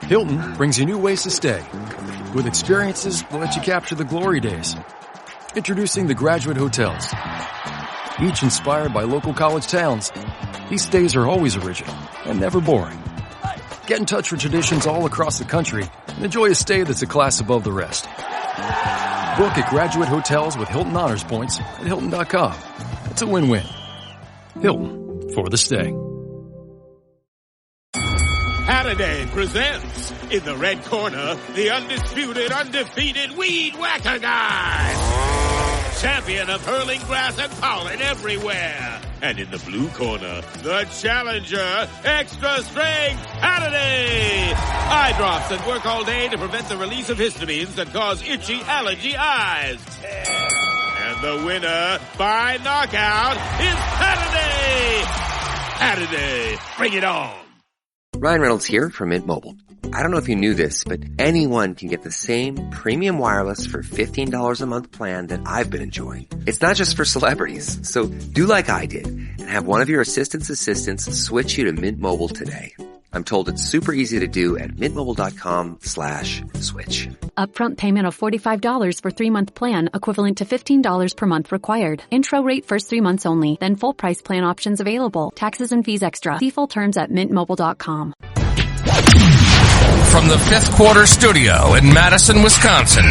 Hilton brings you new ways to stay. With experiences that let you capture the glory days. Introducing the Graduate Hotels. Each inspired by local college towns, these stays are always original and never boring. Get in touch with traditions all across the country and enjoy a stay that's a class above the rest. Book at Graduate Hotels with Hilton Honors Points at Hilton.com. It's a win-win. Hilton, for the stay. Halliday presents, in the red corner, the undisputed, undefeated Weed Whacker Guy. Champion of hurling grass and pollen everywhere. And in the blue corner, the challenger, extra strength Halliday. Eye drops that work all day to prevent the release of histamines that cause itchy allergy eyes. And the winner by knockout is Halliday. Halliday, bring it on. Ryan Reynolds here from Mint Mobile. I don't know if you knew this, but anyone can get the same premium wireless for $15 a month plan that I've been enjoying. It's not just for celebrities. So do like I did and have one of your assistants switch you to Mint Mobile today. I'm told it's super easy to do at mintmobile.com/switch. Upfront payment of $45 for 3-month plan, equivalent to $15 per month required. Intro rate first 3 months only, then full price plan options available. Taxes and fees extra. See full terms at mintmobile.com. From the Fifth Quarter Studio in Madison, Wisconsin,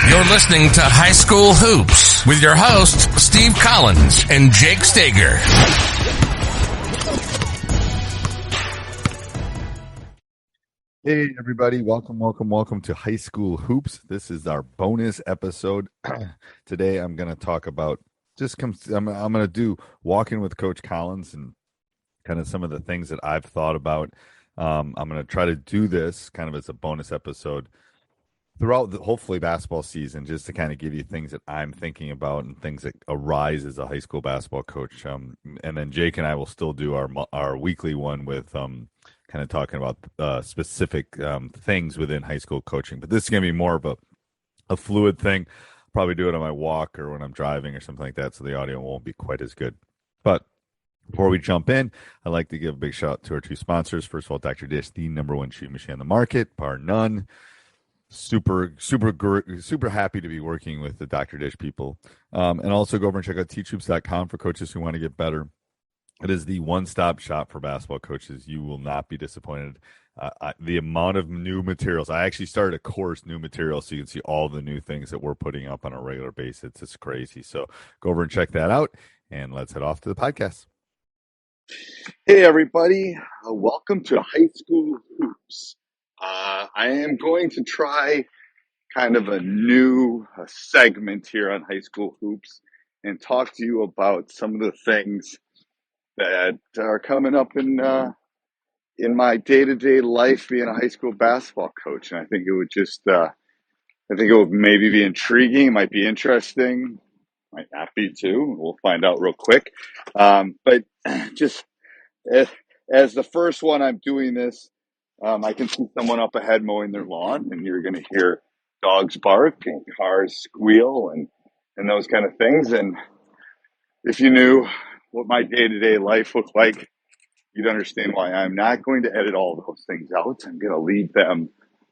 you're listening to High School Hoops with your hosts, Steve Collins and Jake Stager. Hey everybody, welcome to High School Hoops. This is our bonus episode. Today I'm going to talk about I'm going to do walking with Coach Collins and kind of some of the things that I've thought about. I'm going to try to do this kind of as a bonus episode throughout the hopefully basketball season, just to kind of give you things that I'm thinking about and things that arise as a high school basketball coach. And then Jake and I will still do our weekly one with kind of talking about specific things within high school coaching. But this is going to be more of a fluid thing. I'll probably do it on my walk or when I'm driving or something like that, so the audio won't be quite as good. But before we jump in, I'd like to give a big shout out to our two sponsors. First of all, Dr. Dish, the number one shoe machine on the market, bar none. Super happy to be working with the Dr. Dish people. And also go over and check out teachhoops.com for coaches who want to get better. It is the one-stop shop for basketball coaches. You will not be disappointed. The amount of new materials. I actually started a course, new materials, so you can see all the new things that we're putting up on a regular basis. It's crazy. So go over and check that out, and let's head off to the podcast. Hey, everybody. Welcome to High School Hoops. I am going to try kind of a new segment here on High School Hoops and talk to you about some of the things that are coming up in my day-to-day life being a high school basketball coach. And I think it would maybe be intriguing, might be interesting, might not be too. We'll find out real quick. But just as the first one, I'm doing this. I can see someone up ahead mowing their lawn, and you're going to hear dogs bark and cars squeal and those kind of things. And if you knew what my day-to-day life looked like, you'd understand why I'm not going to edit all those things out. I'm going to leave them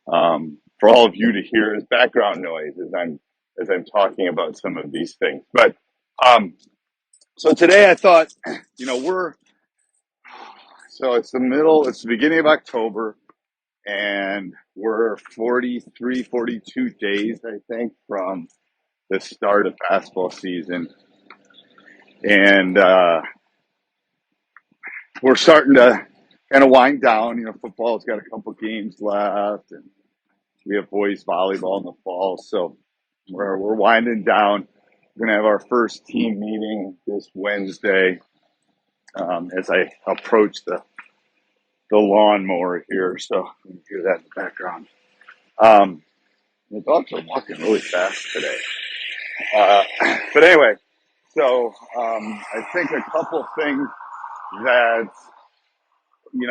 for all of you to hear as background noise as I'm talking about some of these things. But so today I thought, it's the beginning of October, and we're 43, 42 days, I think, from the start of basketball season. And we're starting to kind of wind down. Football's got a couple games left, and we have boys volleyball in the fall. So we're winding down. We're going to have our first team meeting this Wednesday as I approach the lawnmower here. So you can hear that in the background. The dogs are walking really fast today. But anyway, so I think a couple things that,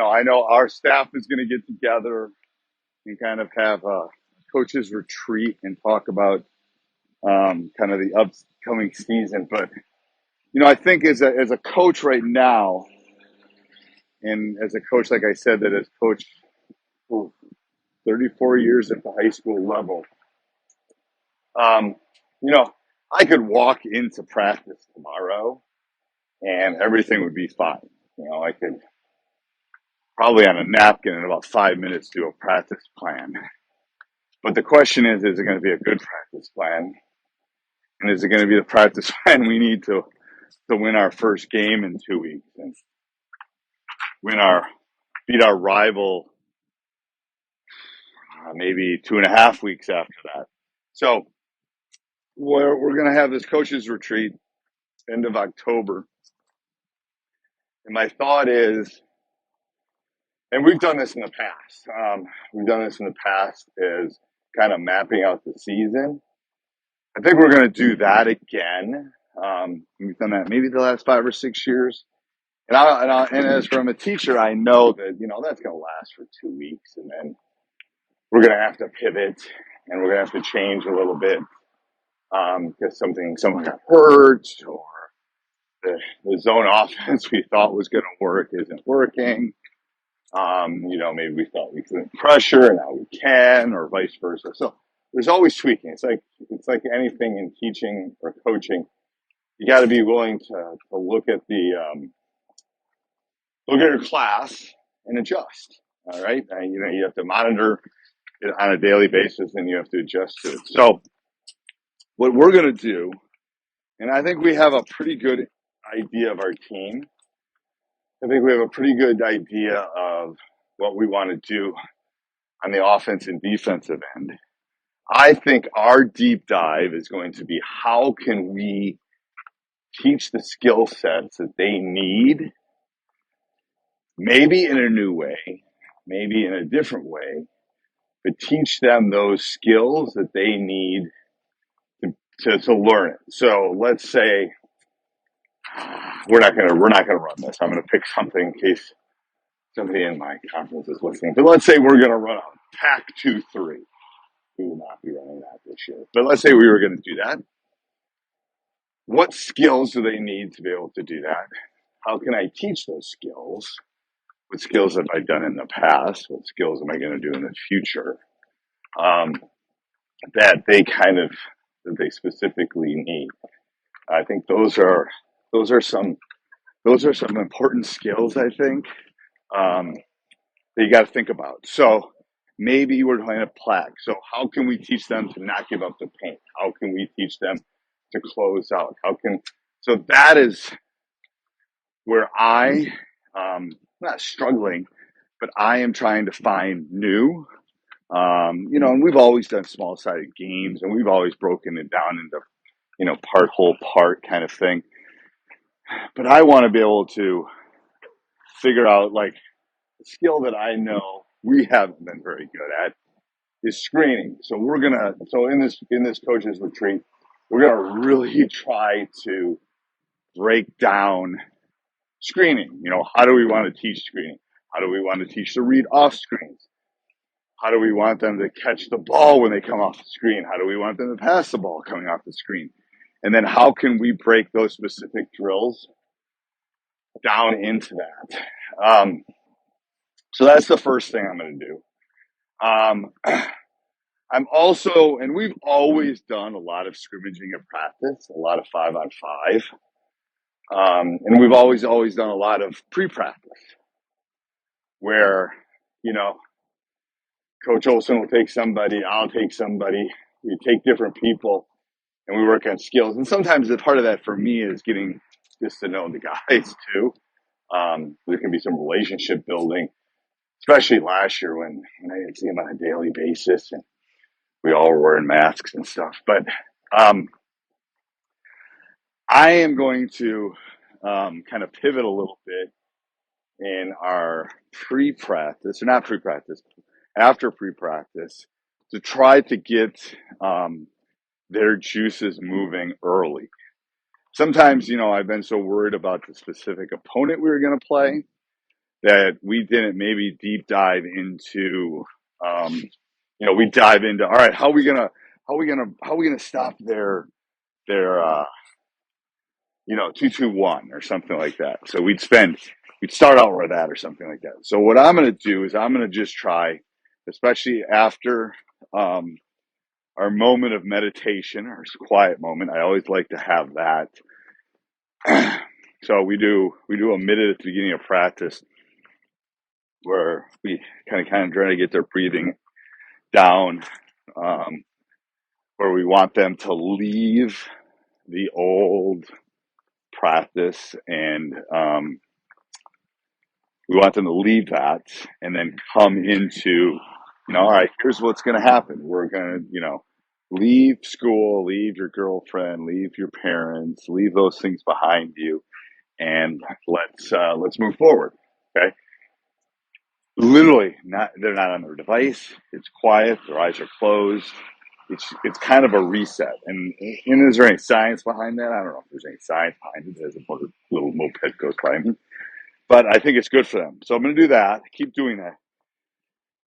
I know our staff is going to get together and kind of have a coaches retreat and talk about kind of the upcoming season. But, I think as a coach right now, and as a coach, like I said, that has coached 34 years at the high school level, I could walk into practice tomorrow and everything would be fine. I could probably on a napkin in about 5 minutes do a practice plan. But the question is it going to be a good practice plan? And is it going to be the practice plan we need to win our first game in 2 weeks and beat our rival maybe 2.5 weeks after that? So we're going to have this coaches retreat end of October. And my thought is, and we've done this in the past. Is kind of mapping out the season. I think we're going to do that again. We've done that maybe the last 5 or 6 years. And as from a teacher, I know that, that's going to last for 2 weeks. And then we're going to have to pivot and we're going to have to change a little bit because someone got hurt or the zone offense we thought was going to work isn't working. Maybe we thought we couldn't pressure and now we can, or vice versa. So there's always tweaking. It's like anything in teaching or coaching. You got to be willing to look at your class and adjust. All right. You have to monitor it on a daily basis and you have to adjust to it. So what we're going to do, and I think we have a pretty good idea of our team. I think we have a pretty good idea of what we want to do on the offense and defensive end. I think our deep dive is going to be how can we teach the skill sets that they need, maybe in a new way, maybe in a different way, but teach them those skills that they need to learn it. So let's say we're not gonna run this. I'm gonna pick something in case somebody in my conference is listening. But let's say we're gonna run a pack 2-3. We will not be running that this year. But let's say we were gonna do that. What skills do they need to be able to do that? How can I teach those skills? What skills have I done in the past? What skills am I going to do in the future? That they specifically need. I think those are some important skills. I think that you got to think about. So maybe we're playing a plaque. So how can we teach them to not give up the paint? How can we teach them to close out? So that is where I'm not struggling, but I am trying to find new, and we've always done small sided games and we've always broken it down into, part, whole part kind of thing. But I want to be able to figure out like a skill that I know we haven't been very good at is screening. So in this coaches retreat, we're going to really try to break down screening. How do we want to teach screening? How do we want to teach the read off screens? How do we want them to catch the ball when they come off the screen? How do we want them to pass the ball coming off the screen? And then how can we break those specific drills down into that? So that's the first thing I'm going to do. I'm also, and we've always done a lot of scrimmaging at practice, a lot of 5-on-5. And we've always done a lot of pre-practice where, Coach Olson will take somebody, I'll take somebody, we take different people and we work on skills. And sometimes the part of that for me is getting just to know the guys too. There can be some relationship building, especially last year when I didn't see them on a daily basis and we all were wearing masks and stuff. But I am going to kind of pivot a little bit in our pre-practice, or not pre-practice, after pre-practice, to try to get their juices moving early. Sometimes, I've been so worried about the specific opponent we were going to play that we didn't maybe deep dive into, we dive into, all right, how are we going to stop their 2-2-1 or something like that. So we'd spend we'd start out with that or something like that. So what I'm going to do is I'm going to just try, especially after our moment of meditation, our quiet moment. I always like to have that. So we do a minute at the beginning of practice where we kind of try to get their breathing down, where we want them to leave the old practice and we want them to leave that and then come into, all right, here's what's going to happen. We're going to, leave school, leave your girlfriend, leave your parents, leave those things behind you, and let's move forward. Okay. Literally, they're not on their device. It's quiet. Their eyes are closed. It's kind of a reset. And is there any science behind that? I don't know if there's any science behind it as a little moped goes by me. But I think it's good for them. So I'm going to do that. Keep doing that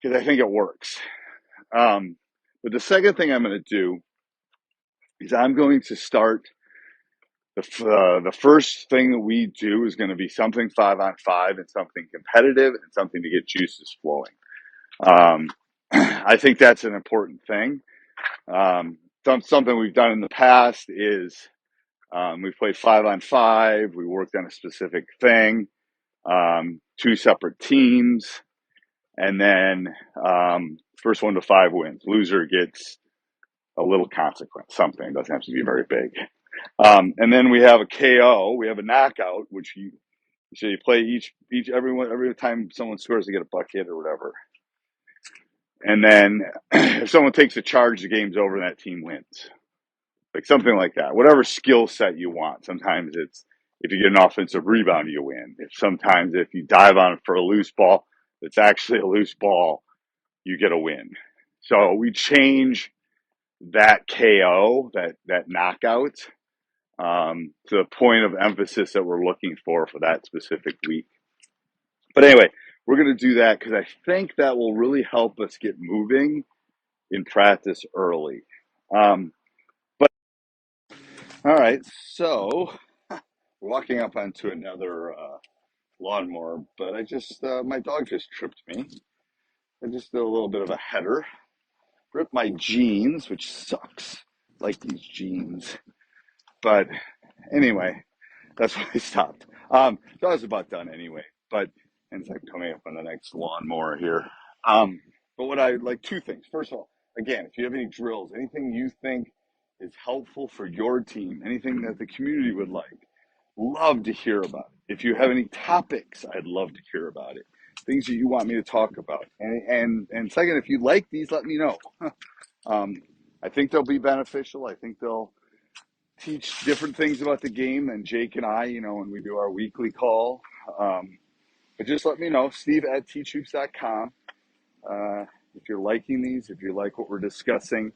because I think it works. But the second thing I'm going to do is I'm going to start the first thing that we do is going to be something 5-on-5 and something competitive and something to get juices flowing. I think that's an important thing. Something we've done in the past is we've played 5-on-5. We worked on a specific thing, 2 separate teams, and then first 1 to 5 wins. Loser gets a little consequence, something. It doesn't have to be very big. And then we have a KO. We have a knockout, which you play every time someone scores, they get a bucket or whatever. And then if someone takes a charge, the game's over and that team wins. Like something like that. Whatever skill set you want. Sometimes it's if you get an offensive rebound, you win. Sometimes if you dive on it for a loose ball, it's actually a loose ball, you get a win. So we change that KO, that knockout, to the point of emphasis that we're looking for that specific week. But anyway, we're going to do that because I think that will really help us get moving in practice early. But all right, so we're walking up onto another lawnmower, but my dog just tripped me. I just did a little bit of a header, ripped my jeans, which sucks. I like these jeans. But anyway, that's why I stopped. So I was about done anyway, and it's like coming up on the next lawnmower here. But what I like, 2 things. First of all, again, if you have any drills, anything you think is helpful for your team, anything that the community would like, love to hear about it. If you have any topics, I'd love to hear about it. Things that you want me to talk about. And second, if you like these, let me know. I think they'll be beneficial. I think they'll teach different things about the game than Jake and I, when we do our weekly call. But just let me know, steve@teachhoops.com. If you're liking these, if you like what we're discussing,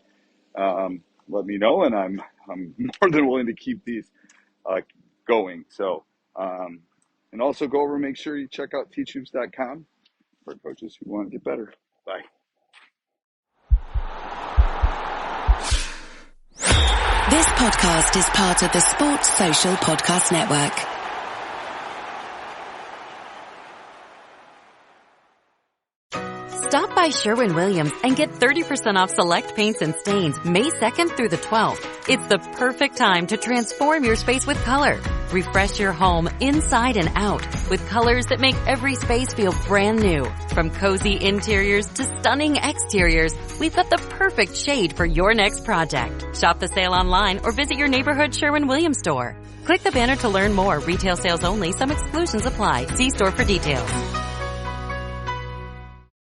let me know, and I'm more than willing to keep these going. So, and also go over and make sure you check out teachhoops.com for coaches who want to get better. Bye. This podcast is part of the Sports Social Podcast Network. Stop by Sherwin-Williams and get 30% off select paints and stains May 2nd through the 12th. It's the perfect time to transform your space with color. Refresh your home inside and out with colors that make every space feel brand new. From cozy interiors to stunning exteriors, we've got the perfect shade for your next project. Shop the sale online or visit your neighborhood Sherwin-Williams store. Click the banner to learn more. Retail sales only. Some exclusions apply. See store for details.